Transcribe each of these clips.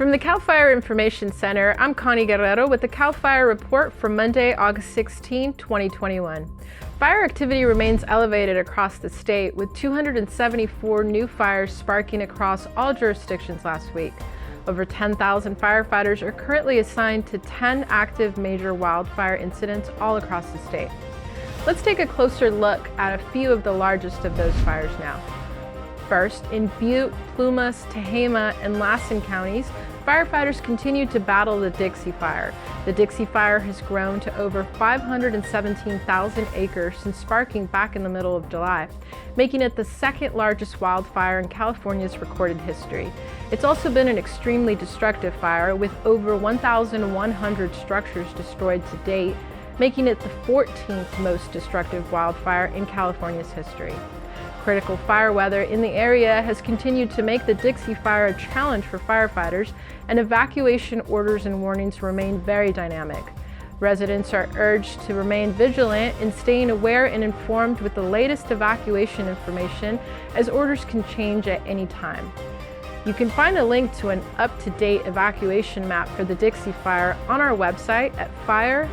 From the CAL FIRE Information Center, I'm Connie Guerrero with the CAL FIRE report for Monday, August 16, 2021. Fire activity remains elevated across the state, with 274 new fires sparking across all jurisdictions last week. Over 10,000 firefighters are currently assigned to 10 active major wildfire incidents all across the state. Let's take a closer look at a few of the largest of those fires now. First, in Butte, Plumas, Tehama, and Lassen counties, firefighters continue to battle the Dixie Fire. The Dixie Fire has grown to over 517,000 acres since sparking back in the middle of July, making it the second largest wildfire in California's recorded history. It's also been an extremely destructive fire, with over 1,100 structures destroyed to date, making it the 14th most destructive wildfire in California's history. Critical fire weather in the area has continued to make the Dixie Fire a challenge for firefighters, and evacuation orders and warnings remain very dynamic. Residents are urged to remain vigilant in staying aware and informed with the latest evacuation information, as orders can change at any time. You can find a link to an up-to-date evacuation map for the Dixie Fire on our website at fire.ca.gov.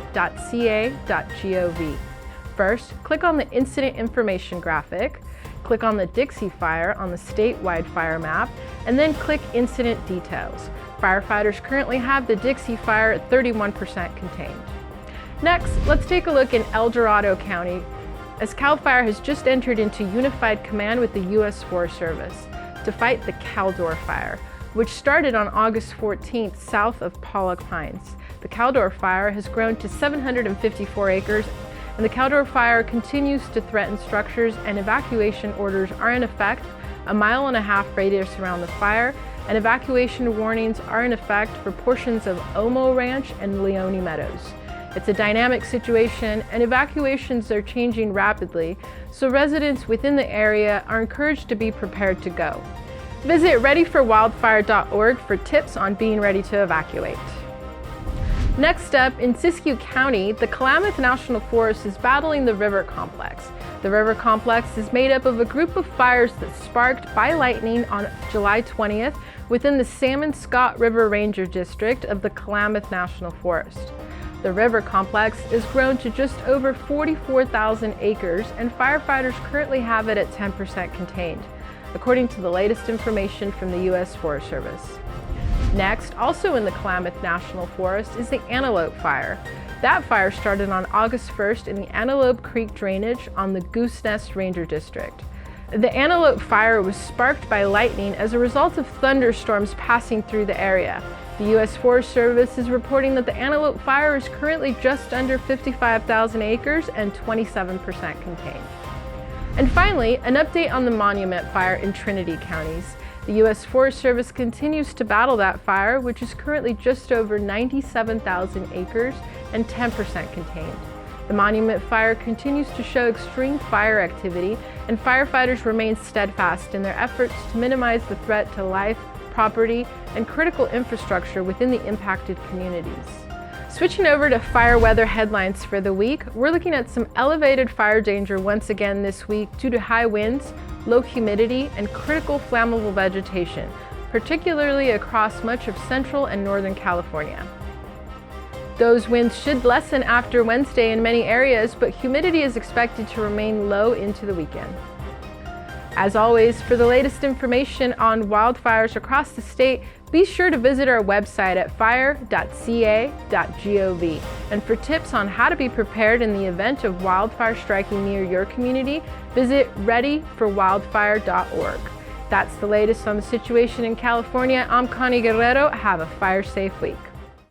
First, click on the Incident Information graphic, click on the Dixie Fire on the statewide fire map, and then click Incident Details. Firefighters currently have the Dixie Fire at 31% contained. Next, let's take a look in El Dorado County, as CAL FIRE has just entered into unified command with the U.S. Forest Service to fight the Caldor Fire, which started on August 14th south of Pollock Pines. The Caldor Fire has grown to 754 acres, and the Caldor Fire continues to threaten structures, and evacuation orders are in effect a 1.5-mile radius around the fire, and evacuation warnings are in effect for portions of Omo Ranch and Leone Meadows. It's a dynamic situation, and evacuations are changing rapidly, so residents within the area are encouraged to be prepared to go. Visit readyforwildfire.org for tips on being ready to evacuate. Next up, in Siskiyou County, the Klamath National Forest is battling the river complex. The river complex is made up of a group of fires that sparked by lightning on July 20th within the Salmon Scott River Ranger District of the Klamath National Forest. The river complex is grown to just over 44,000 acres, and firefighters currently have it at 10% contained, according to the latest information from the U.S. Forest Service. Next, also in the Klamath National Forest, is the Antelope Fire. That fire started on August 1st in the Antelope Creek drainage on the Goose Nest Ranger District. The Antelope Fire was sparked by lightning as a result of thunderstorms passing through the area. The U.S. Forest Service is reporting that the Antelope Fire is currently just under 55,000 acres and 27% contained. And finally, an update on the Monument Fire in Trinity counties. The U.S. Forest Service continues to battle that fire, which is currently just over 97,000 acres and 10% contained. The Monument Fire continues to show extreme fire activity, and firefighters remain steadfast in their efforts to minimize the threat to life, property, and critical infrastructure within the impacted communities. Switching over to fire weather headlines for the week, we're looking at some elevated fire danger once again this week due to high winds, low humidity, and critical flammable vegetation, particularly across much of central and northern California. Those winds should lessen after Wednesday in many areas, but humidity is expected to remain low into the weekend. As always, for the latest information on wildfires across the state, be sure to visit our website at fire.ca.gov. And for tips on how to be prepared in the event of wildfire striking near your community, visit readyforwildfire.org. That's the latest on the situation in California. I'm Connie Guerrero. Have a fire-safe week.